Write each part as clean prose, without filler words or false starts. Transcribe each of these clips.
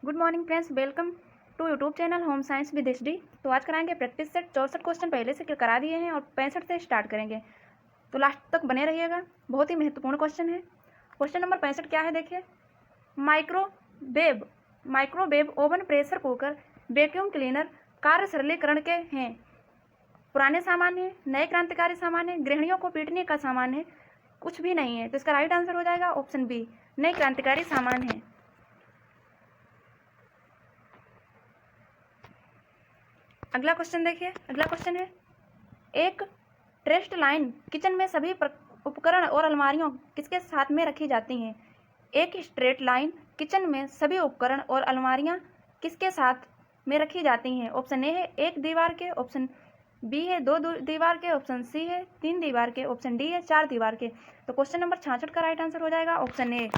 Good morning friends, welcome to YouTube channel home science with HD. तो आज कराएंगे practice set. 64 question पहले से करा दिए हैं और 65 से स्टार्ट करेंगे, तो लास्ट तक बने रहिएगा। बहुत ही महत्वपूर्ण क्वेश्चन है। क्वेश्चन नंबर 65 क्या है, देखिए। Microwave oven, pressure cooker, vacuum cleaner कार्य सरलीकरण के हैं। पुराने सामान है, नए क्रांतिकारी सामान है, गृहिणियों को पीटने का सामान है, कुछ भी नहीं है। तो इसका राइट आंसर हो जाएगा ऑप्शन बी, नए क्रांतिकारी सामान है। अगला क्वेश्चन देखिए। अगला क्वेश्चन है, एक ट्रेस्ट लाइन किचन में सभी उपकरण और अलमारियों किसके साथ में रखी जाती हैं। एक स्ट्रेट लाइन किचन में सभी उपकरण और अलमारियां किसके साथ में रखी जाती हैं। ऑप्शन ए है एक दीवार के, ऑप्शन बी है दो दीवार के, ऑप्शन सी है 3 दीवार के, ऑप्शन डी है 4 दीवार के। तो क्वेश्चन नंबर 66 का राइट आंसर हो जाएगा ऑप्शन ए।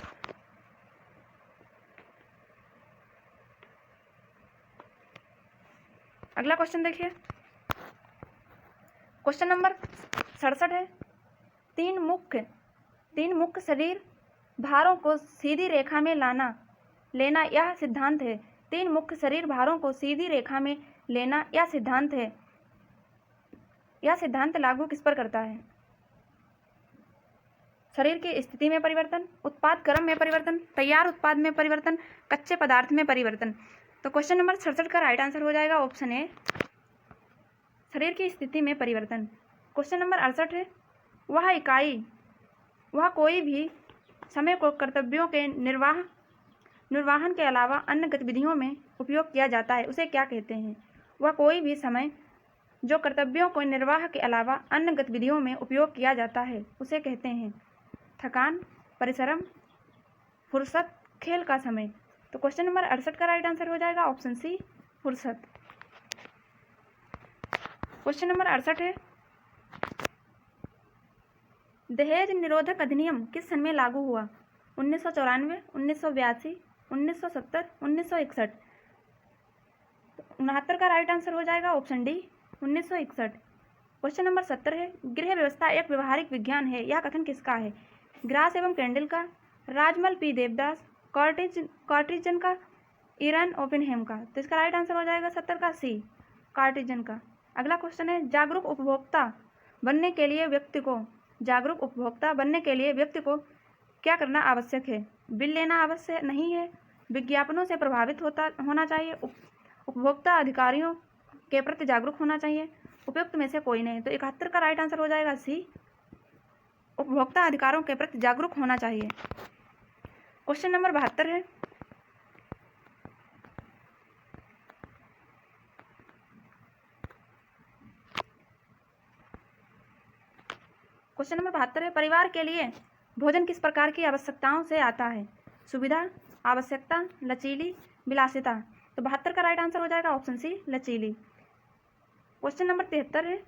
अगला क्वेश्चन देखिए। क्वेश्चन नंबर 67 है, तीन मुख्य शरीर भारों को सीधी रेखा में लेना यह सिद्धांत है। 3 मुख्य शरीर भारों को सीधी रेखा में लेना यह सिद्धांत है। यह सिद्धांत लागू किस पर करता है। शरीर की स्थिति में परिवर्तन, उत्पाद क्रम में परिवर्तन, तैयार उत्पाद में परिवर्तन, कच्चे पदार्थ में परिवर्तन। तो क्वेश्चन नंबर 67 का राइट आंसर हो जाएगा ऑप्शन ए, शरीर की स्थिति में परिवर्तन। क्वेश्चन नंबर 68 है, वह कोई भी समय को कर्तव्यों के निर्वाहन के अलावा अन्य गतिविधियों में उपयोग किया जाता है, उसे क्या कहते हैं। वह कोई भी समय जो कर्तव्यों को निर्वाह के अलावा अन्य गतिविधियों में उपयोग किया जाता है, उसे कहते हैं थकान, परिश्रम, फुर्सत, खेल का समय। तो क्वेश्चन नंबर 68 का राइट आंसर हो जाएगा ऑप्शन सी, फुर्सत। क्वेश्चन नंबर 68 है, दहेज निरोधक अधिनियम किस सन में लागू हुआ। 1994, 1982, 1970, 1961। 69 का राइट आंसर हो जाएगा ऑप्शन डी, 1961। क्वेश्चन नंबर 70 है, गृह व्यवस्था एक व्यवहारिक विज्ञान है, यह कथन किसका है। ग्रास एवं कैंडल का, राजमल पी देवदास, कार्टिजन का, इरन ओपेनहेम का। तो इसका राइट आंसर हो जाएगा 70 का सी, कार्टिजन का। अगला क्वेश्चन है, जागरूक उपभोक्ता बनने के लिए व्यक्ति को क्या करना आवश्यक है। बिल लेना आवश्यक नहीं है, विज्ञापनों से प्रभावित होना चाहिए, उपभोक्ता अधिकारियों के प्रति जागरूक होना चाहिए, उपयुक्त में से कोई नहीं। तो 71 का राइट आंसर हो जाएगा सी, उपभोक्ता अधिकारों के प्रति जागरूक होना चाहिए। क्वेश्चन नंबर 72 है, क्वेश्चन नंबर 72 है, परिवार के लिए भोजन किस प्रकार की आवश्यकताओं से आता है। सुविधा, आवश्यकता, लचीली, विलासिता। तो 72 का राइट आंसर हो जाएगा ऑप्शन सी, लचीली। क्वेश्चन नंबर 73 है,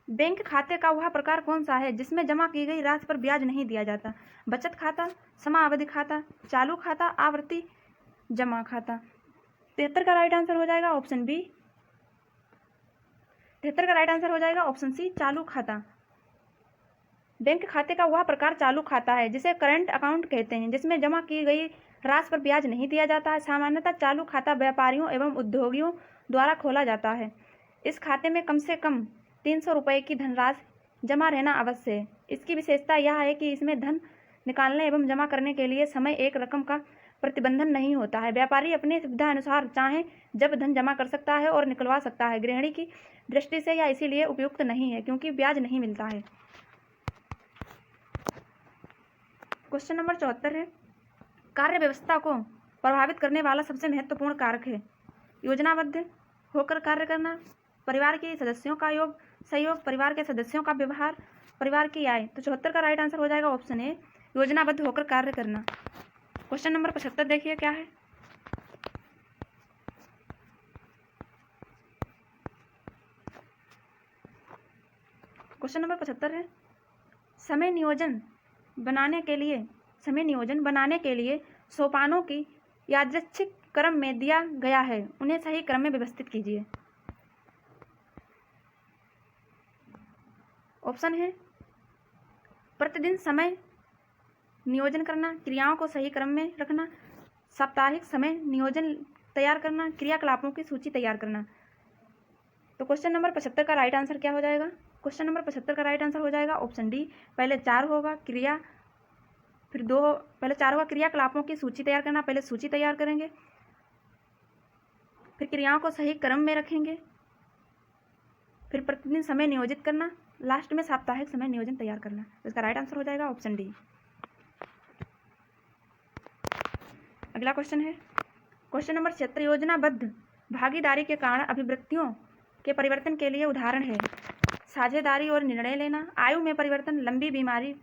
बैंक खाते का वह प्रकार कौन सा है जिसमें जमा की गई राशि पर ब्याज नहीं दिया जाता। बचत खाता, समाअवधि खाता, चालू खाता, आवर्ती जमा खाता। 73 का राइट आंसर हो जाएगा ऑप्शन बी, 73 का राइट आंसर हो जाएगा ऑप्शन सी, चालू खाता। बैंक खाते का वह प्रकार चालू खाता है जिसे करंट अकाउंट कहते हैं, जिसमें जमा की गई राशि पर ब्याज नहीं दिया जाता है। सामान्यतः चालू खाता व्यापारियों एवं उद्योगियों द्वारा खोला जाता है। इस खाते में कम से कम 300 रुपये की धनराशि जमा रहना आवश्यक है। इसकी विशेषता यह है कि इसमें धन निकालने एवं जमा करने के लिए समय एक रकम का प्रतिबंधन नहीं होता है। व्यापारी अपनी सुविधा अनुसार चाहे जब धन जमा कर सकता है और निकलवा सकता है। गृहिणी की दृष्टि से यह इसीलिए उपयुक्त नहीं है क्योंकि ब्याज नहीं मिलता है। क्वेश्चन नंबर 74 है, कार्य व्यवस्था को प्रभावित करने वाला सबसे महत्वपूर्ण कारक है। योजनाबद्ध होकर कार्य करना, परिवार के सदस्यों का सहयोग, परिवार के सदस्यों का व्यवहार, परिवार की आय। तो 74 का राइट आंसर हो जाएगा ऑप्शन ए, योजनाबद्ध होकर कार्य करना। क्वेश्चन नंबर 75 देखिए क्या है। क्वेश्चन नंबर 75 है, समय नियोजन बनाने के लिए सोपानों की यादृच्छिक क्रम में दिया गया है, उन्हें सही क्रम में व्यवस्थित कीजिए। ऑप्शन है, प्रतिदिन समय नियोजन करना, क्रियाओं को सही क्रम में रखना, साप्ताहिक समय नियोजन तैयार करना, क्रियाकलापों की सूची तैयार करना। तो क्वेश्चन नंबर 75 का राइट आंसर क्या हो जाएगा? क्वेश्चन नंबर 75 का राइट आंसर हो जाएगा ऑप्शन डी। पहले 4 होगा क्रिया, फिर 2 पहले 4 होगा क्रियाकलापों की सूची तैयार करना, पहले सूची तैयार करेंगे, फिर क्रियाओं को सही क्रम में रखेंगे, फिर प्रतिदिन समय नियोजित करना, लास्ट में साप्ताहिक समय नियोजन तैयार करना। तो इसका राइट आंसर हो जाएगा ऑप्शन डी। अगला क्वेश्चन है क्वेश्चन नंबर 76, योजनाबद्ध भागीदारी के कारण अभिवृत्तियों के परिवर्तन के लिए उदाहरण है साझेदारी और निर्णय लेना, आयु में परिवर्तन, लंबी बीमारी,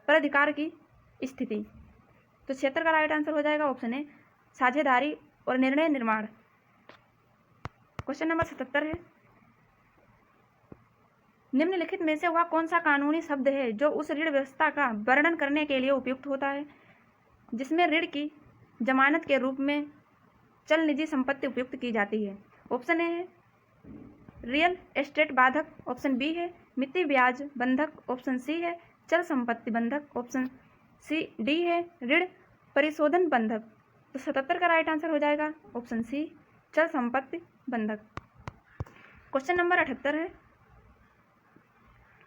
पर अधिकार की स्थिति। तो 76 का राइट आंसर हो जाएगा ऑप्शन ए, साझेदारी और निर्णय निर्माण। क्वेश्चन नंबर 77 है, निम्नलिखित में से वह कौन सा कानूनी शब्द है जो उस ऋण व्यवस्था का वर्णन करने के लिए उपयुक्त होता है जिसमें ऋण की जमानत के रूप में चल निजी संपत्ति उपयुक्त की जाती है? ऑप्शन ए है रियल एस्टेट बाधक, ऑप्शन बी है मिति ब्याज बंधक, ऑप्शन सी है चल संपत्ति बंधक, ऑप्शन सी डी है ऋण परिशोधन बंधक। तो 77 का राइट आंसर हो जाएगा ऑप्शन सी, चल संपत्ति बंधक। क्वेश्चन नंबर 78 है,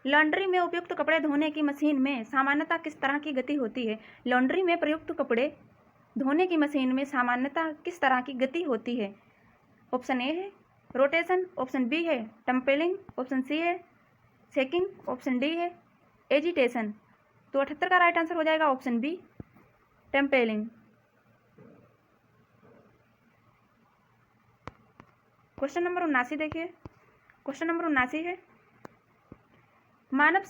लॉन्ड्री में उपयुक्त कपड़े धोने की मशीन में सामान्यतः किस तरह की गति होती है? लॉन्ड्री में प्रयुक्त कपड़े धोने की मशीन में सामान्यतः किस तरह की गति होती है? ऑप्शन ए है रोटेशन, ऑप्शन बी है टम्पलिंग, ऑप्शन सी है शेकिंग, ऑप्शन डी है एजिटेशन। तो 78 का राइट आंसर हो जाएगा ऑप्शन बी, टेम्पलिंग। क्वेश्चन नंबर 79 देखिए, क्वेश्चन नंबर 79 है, मानव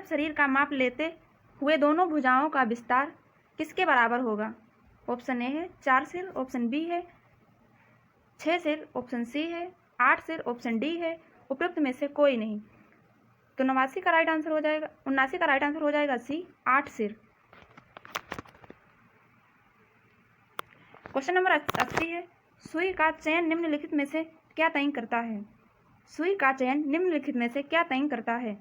शरीर का माप लेते हुए दोनों भुजाओं का विस्तार किसके बराबर होगा? ऑप्शन ए है 4 सिर, ऑप्शन बी है 6 सिर, ऑप्शन सी है 8 सिर, ऑप्शन डी है उपयुक्त में से कोई नहीं। तो 79 का राइट आंसर हो जाएगा 79 का राइट आंसर हो जाएगा सी, 8 सिर। क्वेश्चन नंबर 80 है, सुई का चयन निम्नलिखित में से क्या तय करता है? सुई का चयन निम्नलिखित में से क्या तय करता है?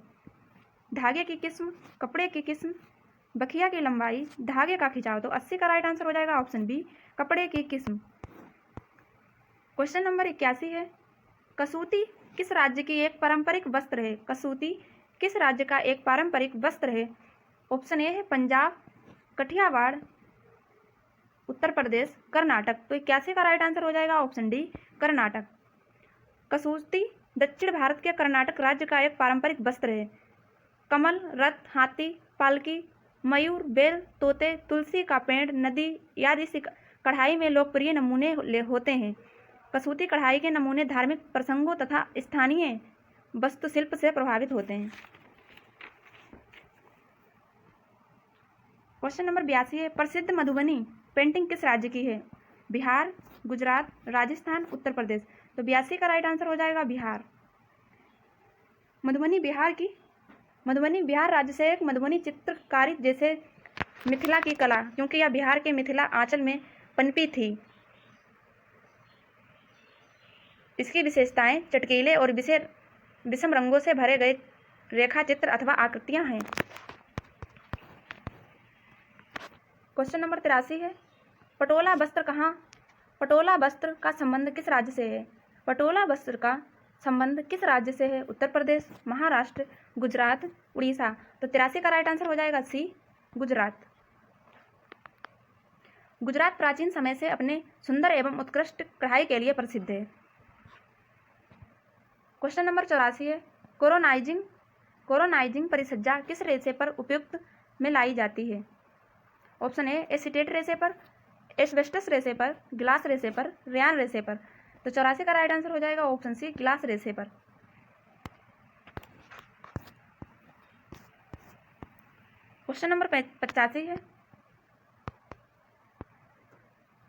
धागे की किस्म, कपड़े की किस्म, बखिया की लंबाई, धागे का खिंचाव। तो 80 का राइट आंसर हो जाएगा ऑप्शन बी, कपड़े की किस्म। क्वेश्चन नंबर 81 है, कसूती किस राज्य की एक पारंपरिक वस्त्र है? कसूती किस राज्य का एक पारंपरिक वस्त्र है? ऑप्शन ए है पंजाब, कठियावाड़, उत्तर प्रदेश, कर्नाटक। तो 81 का राइट आंसर हो जाएगा ऑप्शन डी, कर्नाटक। कसूती दक्षिण भारत के कर्नाटक राज्य का एक पारंपरिक वस्त्र है। कमल, रथ, हाथी, पालकी, मयूर, बेल, तोते, तुलसी का पेड़, नदी आदि से कढ़ाई में लोकप्रिय नमूने होते हैं। कसूती कढ़ाई के नमूने धार्मिक प्रसंगों तथा स्थानीय वास्तुशिल्प से प्रभावित होते हैं। क्वेश्चन नंबर 82 है, प्रसिद्ध मधुबनी पेंटिंग किस राज्य की है? बिहार, गुजरात, राजस्थान, उत्तर प्रदेश। तो 82 का राइट आंसर हो जाएगा बिहार। मधुबनी बिहार राज्य से एक मधुबनी चित्रकारी जैसे मिथिला की कला, क्योंकि यह बिहार के मिथिला आंचल में पनपी थी। इसकी विशेषताएं चटकीले और विषम रंगों से भरे गए रेखा चित्र अथवा आकृतियां हैं। क्वेश्चन नंबर 83 है, पटोला वस्त्र का संबंध किस राज्य से है? पटोला वस्त्र का संबंध किस राज्य से है? उत्तर प्रदेश, महाराष्ट्र, गुजरात, उड़ीसा। तो 83 का राइट आंसर हो जाएगा सी, गुजरात। गुजरात प्राचीन समय से अपने सुंदर एवं उत्कृष्ट कढ़ाई के लिए प्रसिद्ध है। क्वेश्चन नंबर 84 है, कोरोनाइजिंग परिसज्जा किस रेशे पर उपयुक्त में लाई जाती है? ऑप्शन ए एसीटेट रेशे पर, एस्बेस्टस रेशे पर, ग्लास रेशे पर, रेयान रेशे पर। तो 84 का राइट आंसर हो जाएगा ऑप्शन सी, ग्लास रेशे पर। क्वेश्चन नंबर 85 है,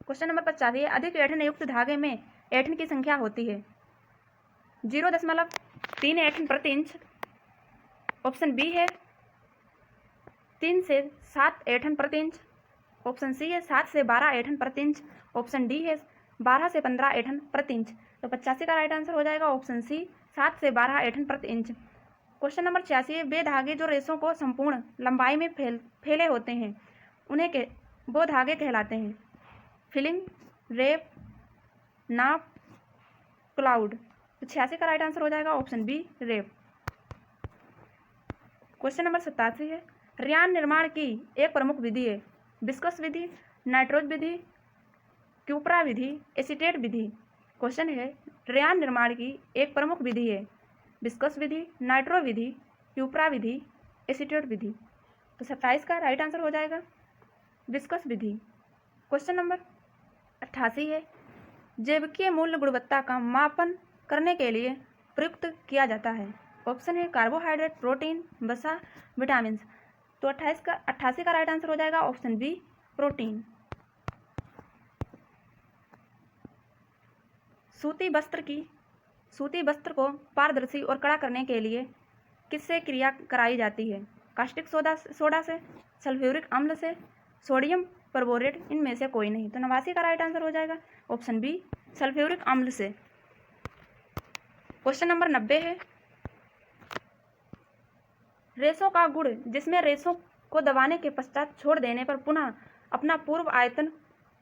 क्वेश्चन नंबर 85 है, अधिक ऐंठन युक्त धागे में ऐंठन की संख्या होती है 0.3 ऐंठन प्रति इंच, ऑप्शन बी है 3 से 7 ऐंठन प्रति इंच, ऑप्शन सी है 7 से 12 ऐंठन प्रति इंच, ऑप्शन डी है 12 से 15 ऐंठन प्रति इंच। तो 85 का राइट आंसर हो जाएगा ऑप्शन सी, 7 से 12 ऐंठन प्रति इंच। क्वेश्चन नंबर 86 है, वे धागे जो रेशों को संपूर्ण लंबाई में फैले होते हैं उन्हें वो धागे कहलाते हैं। फिलिंग, रेप, नाप, क्लाउड। तो 86 का राइट आंसर हो जाएगा ऑप्शन बी, रेप। क्वेश्चन नंबर 87 है, रेयान निर्माण की एक प्रमुख विधि है। विस्कस विधि, नाइट्रोज विधि, क्यूपरा विधि, एसीटेट विधि। क्वेश्चन है, रेयान निर्माण की एक प्रमुख विधि है। विस्कस विधि, नाइट्रो विधि, क्यूपरा विधि, एसीटेट विधि। तो 27 का राइट आंसर हो जाएगा विस्कस विधि। क्वेश्चन नंबर 88 है, जैविकीय मूल्य गुणवत्ता का मापन करने के लिए प्रयुक्त किया जाता है। ऑप्शन है कार्बोहाइड्रेट, प्रोटीन, वसा, विटामिन। तो 88 का राइट आंसर हो जाएगा ऑप्शन बी, प्रोटीन। सूती वस्त्र को पारदर्शी और कड़ा करने के लिए किससे क्रिया कराई जाती है? कास्टिक सोडा से, सल्फ्यूरिक अम्ल से, सोडियम परबोरेट, इनमें से कोई नहीं। तो 89 का राइट आंसर हो जाएगा ऑप्शन बी, सल्फ्यूरिक अम्ल से। क्वेश्चन नंबर 90 है, रेशों का गुण जिसमें रेशों को दबाने के पश्चात छोड़ देने पर पुनः अपना पूर्व आयतन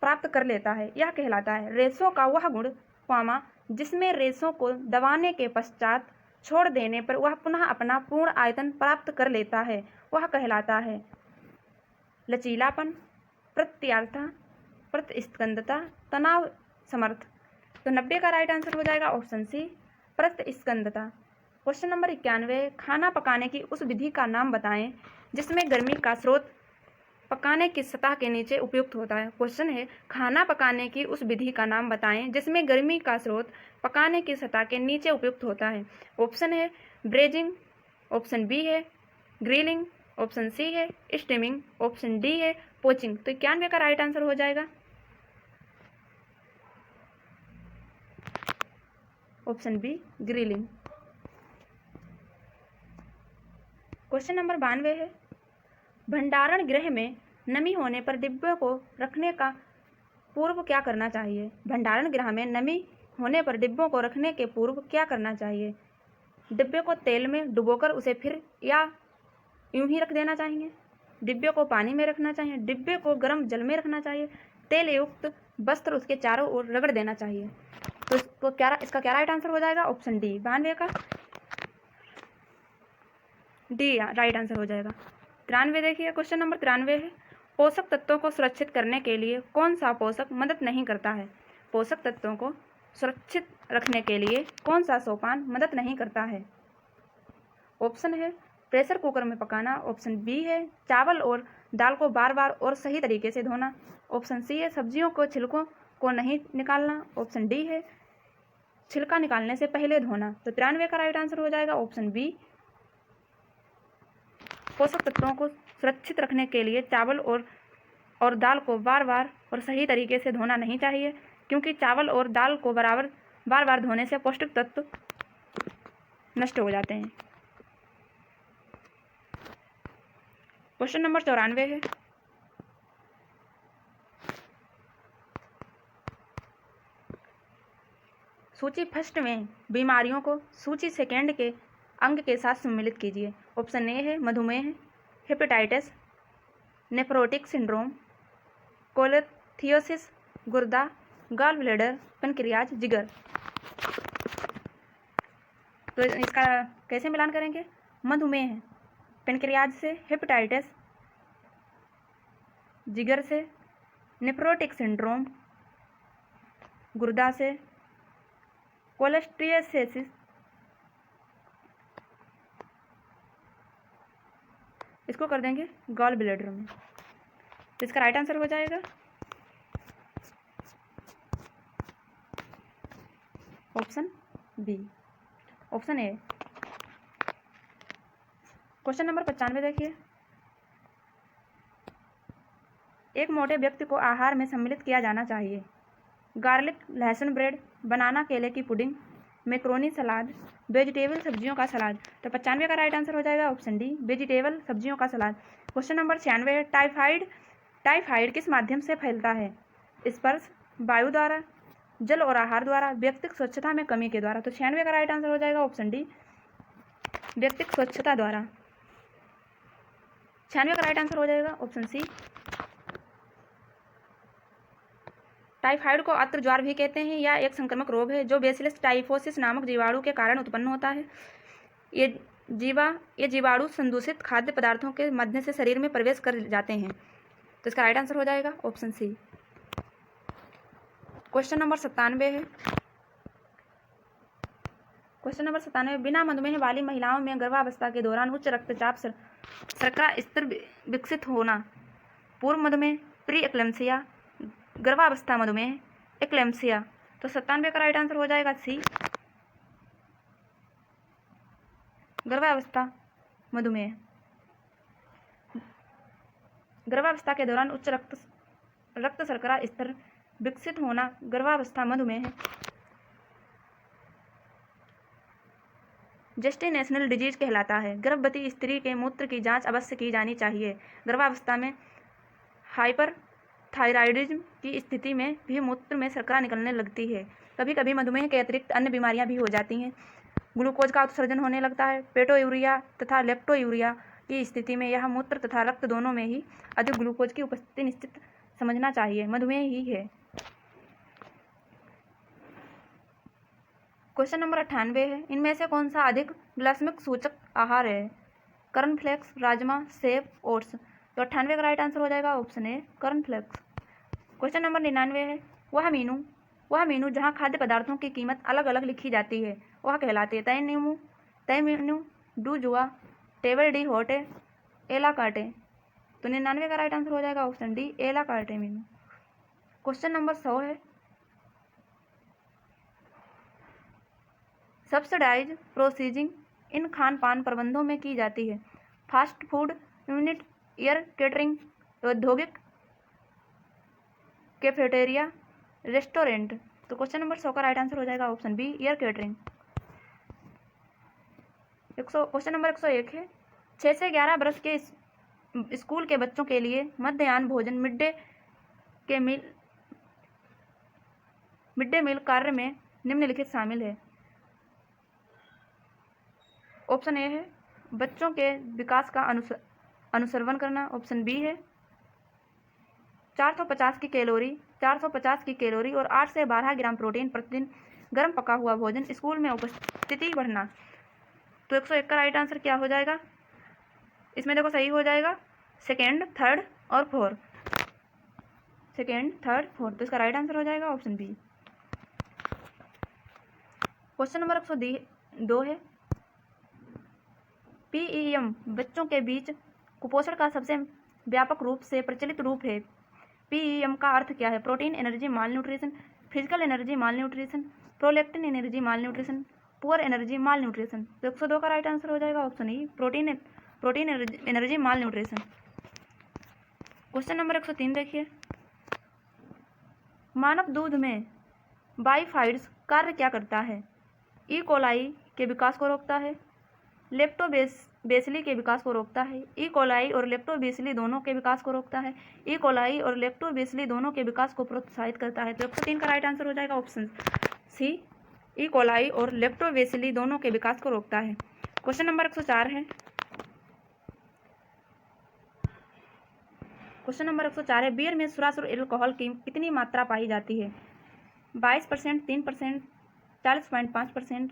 प्राप्त कर लेता है, यह कहलाता है। रेशों का वह गुण, जिसमें रेशों को दबाने के पश्चात छोड़ देने पर वह पुनः अपना पूर्ण आयतन प्राप्त कर लेता है, वह कहलाता है लचीलापन, प्रत्यार्थता, प्रतिस्कंदता, तनाव समर्थ। तो 90 का राइट आंसर हो जाएगा ऑप्शन सी, प्रतिस्कंदता। क्वेश्चन नंबर 91, खाना पकाने की उस विधि का नाम बताएं जिसमें गर्मी का स्रोत पकाने की सतह के नीचे उपयुक्त होता है। क्वेश्चन है, खाना पकाने की उस विधि का नाम बताएं जिसमें गर्मी का स्रोत पकाने की सतह के नीचे उपयुक्त होता है। ऑप्शन है ब्रेजिंग, ऑप्शन बी है ग्रिलिंग, ऑप्शन सी है स्टीमिंग, ऑप्शन डी है पोचिंग। तो 91 का राइट आंसर हो जाएगा option B, grilling. Question number 92 है, भंडारण गृह में नमी होने पर डिब्बे को रखने का पूर्व क्या करना चाहिए? भंडारण गृह में नमी होने पर डिब्बों को रखने के पूर्व क्या करना चाहिए? डिब्बे को तेल में डुबोकर उसे फिर या यूं ही रख देना चाहिए, डिब्बे को पानी में रखना चाहिए, डिब्बे को गर्म जल में रखना चाहिए, तेल युक्त वस्त्र उसके चारों ओर रगड़ देना चाहिए। तो इसका क्या राइट आंसर हो जाएगा? ऑप्शन डी, 92 का डी राइट आंसर हो जाएगा। 93 देखिए, क्वेश्चन नंबर 93 है, पोषक तत्वों को सुरक्षित करने के लिए कौन सा पोषक मदद नहीं करता है? पोषक तत्वों को सुरक्षित रखने के लिए कौन सा सोपान मदद नहीं करता है? ऑप्शन है प्रेशर कुकर में पकाना, ऑप्शन बी है चावल और दाल को बार बार और सही तरीके से धोना, ऑप्शन सी है सब्जियों को छिलकों को नहीं निकालना, ऑप्शन डी है छिलका निकालने से पहले धोना। तो 93 का राइट आंसर हो जाएगा ऑप्शन बी, पोषक तत्वों को सुरक्षित रखने के लिए चावल और दाल को बार बार और सही तरीके से धोना नहीं चाहिए, क्योंकि चावल और दाल को बार बार धोने से पौष्टिक तत्व नष्ट हो जाते हैं। क्वेश्चन नंबर 94 है, सूची फर्स्ट में बीमारियों को सूची सेकेंड के अंग के साथ सम्मिलित कीजिए। ऑप्शन ए है मधुमेह, हेपेटाइटिस, नेफ्रोटिक सिंड्रोम, कोलेथियोसिस, गुर्दा, गॉल ब्लैडर, पेनक्रियाज, जिगर। तो इसका कैसे मिलान करेंगे? मधुमेह पेनक्रियाज से, हेपेटाइटिस जिगर से, नेफ्रोटिक सिंड्रोम गुर्दा से, कोलेस्ट्रियोसिस इसको कर देंगे गॉल ब्लैडर में। तो इसका राइट आंसर हो जाएगा option B, option A. Question number 95 देखिए, एक मोटे व्यक्ति को आहार में सम्मिलित किया जाना चाहिए। गार्लिक लहसुन ब्रेड, बनाना केले की पुडिंग, मैक्रोनी सलाद, वेजिटेबल सब्जियों का सलाद। तो 95 का राइट आंसर हो जाएगा ऑप्शन डी, वेजिटेबल सब्जियों का सलाद। क्वेश्चन नंबर 96 है, टाइफाइड किस माध्यम से फैलता है? स्पर्श, वायु द्वारा, जल और आहार द्वारा, व्यक्तिगत स्वच्छता में कमी के द्वारा। तो 96 का राइट आंसर हो जाएगा ऑप्शन डी, व्यक्तिगत स्वच्छता द्वारा। 96 का राइट आंसर हो जाएगा ऑप्शन सी। टाइफाइड को अत्र ज्वार भी कहते हैं। यह एक संक्रामक रोग है जो बेसिलस टाइफोसिस नामक जीवाणु के कारण उत्पन्न होता है। ये जीवाणु संदूषित खाद्य पदार्थों के माध्यम से शरीर में प्रवेश कर जाते हैं। तो इसका राइट आंसर हो जाएगा ऑप्शन सी। क्वेश्चन नंबर 97 है। क्वेश्चन नंबर 97, बिना मधुमेह वाली महिलाओं में गर्भावस्था के दौरान उच्च रक्तचाप शर्करा स्तर विकसित होना, पूर्व मधुमेह, प्री एक्लेम्सिया, गर्भावस्था मधुमेह, एक्लेम्सिया। तो 97 का राइट आंसर हो जाएगा सी, गर्भावस्था मधुमेह। गर्भावस्था के दौरान उच्च रक्त शर्करा स्तर विकसित होना गर्भावस्था मधुमेह है। जेस्टिनेशनल डिजीज कहलाता है। गर्भवती स्त्री के मूत्र की जांच अवश्य की जानी चाहिए। गर्भावस्था में हाइपरथायराइडिज्म की स्थिति में भी मूत्र में शर्करा निकलने लगती है। कभी कभी मधुमेह के अतिरिक्त अन्य बीमारियां भी हो जाती हैं। ग्लूकोज का उत्सर्जन होने लगता है। पेटोयूरिया तथा लेप्टोयूरिया की स्थिति में यह मूत्र तथा रक्त दोनों में ही अधिक ग्लूकोज की उपस्थिति निश्चित समझना चाहिए, मधुमेह ही है। क्वेश्चन नंबर 98 है। इनमें से कौन सा अधिक ग्लाइसेमिक सूचक आहार है? कॉर्नफ्लेक्स, राजमा, सेब, ओट्स। तो 98 का राइट आंसर हो जाएगा option A, cornflakes. Question number 99 है। वह मीनू जहाँ खाद्य पदार्थों की कीमत अलग अलग लिखी जाती है वह कहलाते हैं तय मीनू, डू जुआ, टेबल डी हॉटे, एला कार्टे। तो 99 का राइट आंसर हो जाएगा ऑप्शन डी, एला कार्टे मीनू। क्वेश्चन नंबर 100 है। सब्सिडाइज प्रोसीजिंग इन खान पान प्रबंधों में की जाती है। Fast food unit, air catering, औद्योगिक कैफेटेरिया, रेस्टोरेंट। तो क्वेश्चन नंबर 100 का राइट आंसर हो जाएगा option B, air catering. Question number 101 है। 6 से 11 वर्ष के स्कूल के बच्चों के लिए मध्याह्न भोजन मिड डे मील कार्य में निम्नलिखित शामिल है। ऑप्शन ए है बच्चों के विकास का अनुसरण करना। ऑप्शन बी है 450 की कैलोरी और 8 से 12 ग्राम प्रोटीन प्रतिदिन गर्म पका हुआ भोजन स्कूल में उपस्थिति बढ़ना। तो 101 का राइट आंसर क्या हो जाएगा? इसमें देखो सही हो जाएगा सेकेंड, थर्ड और फोर्थ। Second, third, fourth. तो इसका राइट आंसर हो जाएगा ऑप्शन बी। क्वेश्चन नंबर 102 है। पीईएम बच्चों के बीच कुपोषण का सबसे व्यापक रूप से प्रचलित रूप है। पीईएम का अर्थ क्या है? प्रोटीन एनर्जी माल न्यूट्रिशन, फिजिकल एनर्जी माल न्यूट्रिशन, प्रोलैक्टिन एनर्जी माल न्यूट्रिशन, पुअर एनर्जी माल न्यूट्रिशन। तो 102 का राइट आंसर हो जाएगा ऑप्शन ई, प्रोटीन एनर्जी माल न्यूट्रिशन। क्वेश्चन नंबर 103 देखिए। मानव दूध में बाइफाइड्स कार्य क्या करता है? ई कोलाई के विकास को रोकता है, लेप्टोबेसिली के विकास को रोकता है, ई कोलाई और लेप्टोबेसिली दोनों के विकास को रोकता है, ई कोलाई और लेप्टोबेसिली दोनों के विकास को प्रोत्साहित करता है। तो 103 का राइट आंसर हो जाएगा ऑप्शन सी, ई कोलाई और लेप्टोबेसिली दोनों के विकास को रोकता है। क्वेश्चन नंबर 104 है। क्वेश्चन नंबर 104 है। बियर में सुरासुर एल्कोहल की कितनी मात्रा पाई जाती है? 22%, 3%, 40.5%,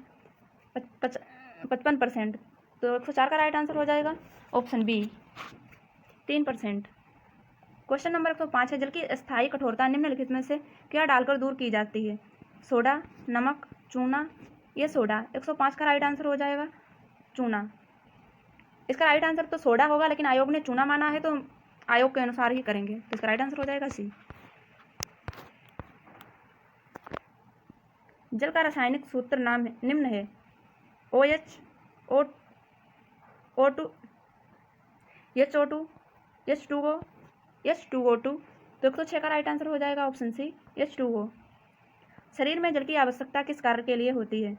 55%। तो 104 का राइट आंसर हो जाएगा ऑप्शन बी, 3%। क्वेश्चन नंबर 105 है। जल की अस्थायी कठोरता निम्नलिखित में से क्या डालकर दूर की जाती है? सोडा, नमक, चूना या सोडा। 105 का राइट आंसर हो जाएगा चूना। इसका राइट आंसर तो सोडा होगा, लेकिन आयोग ने चूना माना है तो आयोग के अनुसार ही करेंगे। तो इसका राइट आंसर हो जाएगा सी। जल का रासायनिक सूत्र नाम निम्न है। OH, O2, HO2, H2O, H2O2। तो 106 का राइट आंसर हो जाएगा ऑप्शन सी, H2O। शरीर में जल की आवश्यकता किस कार्य के लिए होती है?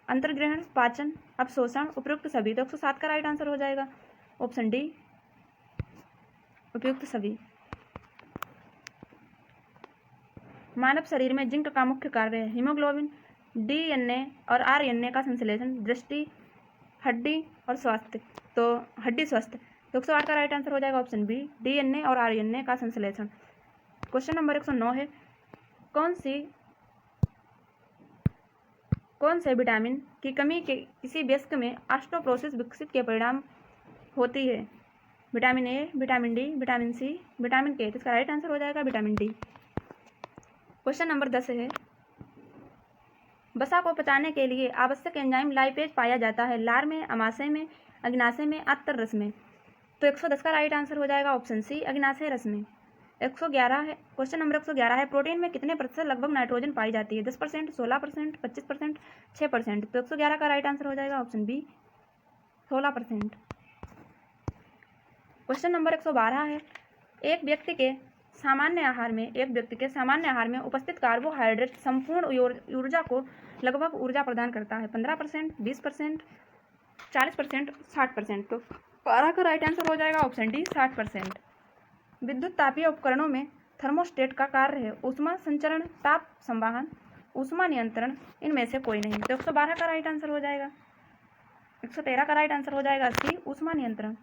अंतर्ग्रहण, पाचन, अवशोषण, उपयुक्त सभी। तो 107 का राइट आंसर हो जाएगा ऑप्शन डी, उपयुक्त सभी। मानव शरीर में जिंक का मुख्य कार्य है। हीमोग्लोबिन, DNA और RNA का संश्लेषण, दृष्टि, हड्डी और स्वास्थ्य। तो हड्डी स्वास्थ्य। तो 108 का राइट आंसर हो जाएगा ऑप्शन बी, DNA और RNA का संश्लेषण। क्वेश्चन नंबर 109 है, कौन से विटामिन की कमी के किसी वयस्क में ऑस्टियोपोरोसिस विकसित के परिणाम होती है? Vitamin A, vitamin D, vitamin C, vitamin K. तो इसका राइट आंसर हो जाएगा विटामिन डी। क्वेश्चन नंबर 10 है, वसा को पचाने के लिए आवश्यक एंजाइम लाइपेज पाया जाता है लार में, अमाशय में, अग्नाशय में, आंत्र रस में। तो 110 का राइट आंसर हो जाएगा ऑप्शन सी, अग्नाशय रस में। 111 है, क्वेश्चन नंबर 111 है, प्रोटीन में कितने प्रतिशत लगभग नाइट्रोजन पाई जाती है? 10%, 16%, 25%, 6%। तो 111 का राइट आंसर हो जाएगा ऑप्शन बी, 16%। क्वेश्चन नंबर 112 है, एक व्यक्ति के सामान्य आहार में उपस्थित कार्बोहाइड्रेट संपूर्ण ऊर्जा को लगभग ऊर्जा प्रदान करता है। 15%, 20%, 40%, 60%। तो 12 का राइट आंसर हो जाएगा ऑप्शन डी, 60%। विद्युत तापीय उपकरणों में थर्मोस्टेट का कार्य है ऊष्मा संचरण, ताप संवहन, ऊष्मा नियंत्रण, इनमें से कोई नहीं। तो 112 का राइट आंसर हो जाएगा, 113 का राइट आंसर हो जाएगा सी, ऊष्मा नियंत्रण।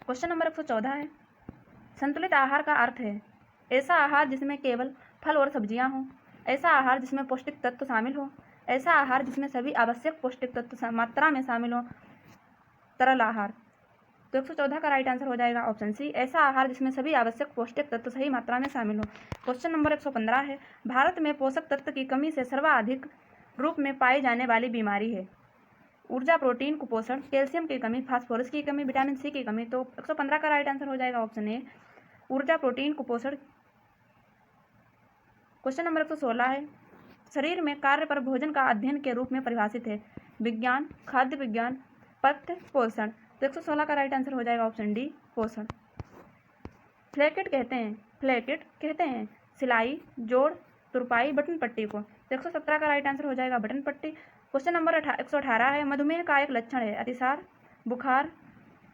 क्वेश्चन नंबर 114 है, संतुलित आहार का अर्थ है ऐसा आहार जिसमें केवल फल और सब्जियां हों, ऐसा आहार जिसमें पौष्टिक तत्व शामिल हो, ऐसा आहार जिसमें सभी आवश्यक पौष्टिक तत्व मात्रा में शामिल हो, तरल आहार। तो 114 का राइट आंसर हो जाएगा ऑप्शन सी, ऐसा आहार जिसमें सभी आवश्यक पौष्टिक तत्व सही मात्रा में शामिल हो। क्वेश्चन नंबर 115 है, भारत में पोषक तत्व की कमी से सर्वाधिक रूप में पाई जाने वाली बीमारी है? ऊर्जा, प्रोटीन कुपोषण, कैल्शियम की कमी, फास्फोरस की कमी, विटामिन सी की कमी। तो 115 का राइट आंसर हो जाएगा ऑप्शन ए, ऊर्जा, प्रोटीन कुपोषण। क्वेश्चन नंबर 116 है, शरीर में कार्य पर भोजन का अध्ययन के रूप में परिभाषित है? विज्ञान, खाद्य विज्ञान, पथ्य, पोषण। तो 116 का राइट आंसर हो जाएगा ऑप्शन डी, पोषण। फ्लैकेट कहते हैं सिलाई, जोड़, तुरपाई, बटन पट्टी को। तो 117 का राइट आंसर हो जाएगा बटन पट्टी। क्वेश्चन नंबर 118 है, मधुमेह का एक लक्षण है अतिसार, बुखार,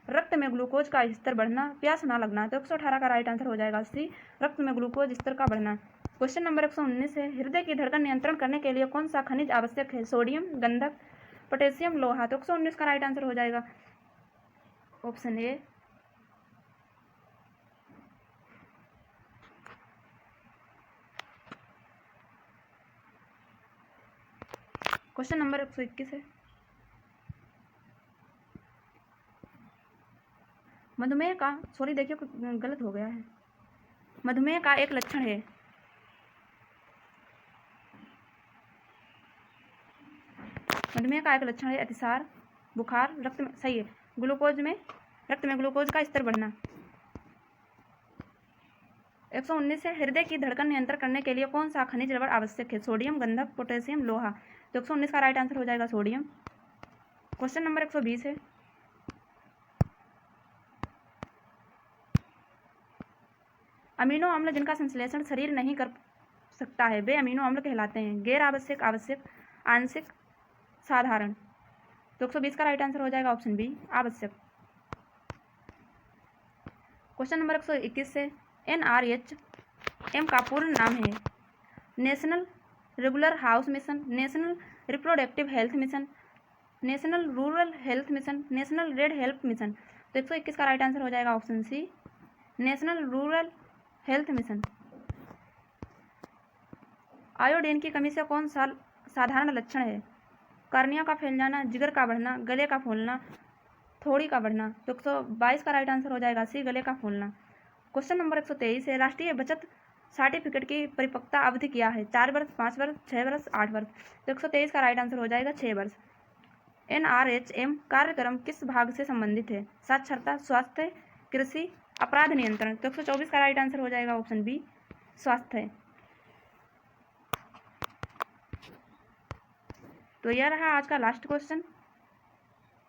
रक्त में ग्लूकोज का स्तर बढ़ना, प्यास ना लगना। तो 118 का राइट आंसर हो जाएगा सी, रक्त में ग्लूकोज स्तर का बढ़ना। क्वेश्चन नंबर 119 है, हृदय की धड़कन नियंत्रण करने के लिए कौन सा खनिज आवश्यक है? सोडियम, गंधक, पोटेशियम, लोहा। तो 119 का राइट आंसर हो जाएगा ऑप्शन ए। क्वेश्चन नंबर 121 है, मधुमेह का देखिए गलत हो गया है, मधुमेह का एक लक्षण है अतिसार, बुखार, रक्त में सही है रक्त में ग्लूकोज का स्तर बढ़ना। 119 है, हृदय की धड़कन नियंत्रण करने के लिए कौन सा खनिज लवण आवश्यक है? सोडियम, गंधक, पोटेशियम, लोहा। तो 119 का राइट आंसर हो जाएगा सोडियम। क्वेश्चन नंबर 120 है, अमीनो अम्ल जिनका संश्लेषण शरीर नहीं कर सकता है वे अमीनो अम्ल कहलाते हैं? गैर आवश्यक, आवश्यक, आंशिक, साधारण। तो 120 का राइट आंसर हो जाएगा ऑप्शन बी, आवश्यक। क्वेश्चन नंबर 121 से NRHM का पूर्ण नाम है? National regular house mission, national reproductive health mission, national rural health mission, national red help mission. तो 121 का राइट आंसर हो जाएगा option C, national rural health mission. Iodine की कमी से कौन सा साधारण लक्षण है? कार्निया का फैल जाना, जिगर का बढ़ना, गले का फूलना, थोड़ी का बढ़ना। तो 122 का राइट आंसर हो जाएगा सी, गले का फूलना। क्वेश्चन नंबर 123 है, राष्ट्रीय बचत सर्टिफिकेट की परिपक्वता अवधि क्या है? 4 वर्ष, 5 वर्ष, 6 वर्ष, 8 वर्ष। तो 123 का राइट आंसर हो जाएगा 6 वर्ष। NRHM कार्यक्रम किस भाग से संबंधित है? साक्षरता, स्वास्थ्य, कृषि, अपराध नियंत्रण। तो 124 का राइट आंसर हो जाएगा ऑप्शन बी, स्वास्थ्य। तो यह रहा आज का लास्ट क्वेश्चन।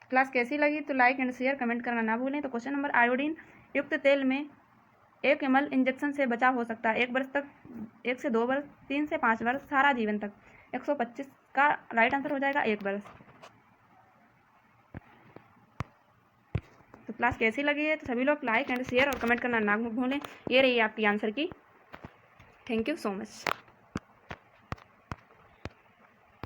क्लास कैसी लगी तो लाइक एंड शेयर कमेंट करना ना भूलें। तो क्वेश्चन नंबर, आयोडीन युक्त तेल में 1 ml इंजेक्शन से बचाव हो सकता है 1 वर्ष तक, 1 से 2 वर्ष, 3 से 5 वर्ष, सारा जीवन तक। 125 का राइट आंसर हो जाएगा 1 वर्ष। तो क्लास कैसी लगी है तो सभी लोग लाइक एंड शेयर और कमेंट करना ना भूलें। ये रही आपकी आंसर की। Thank you so much.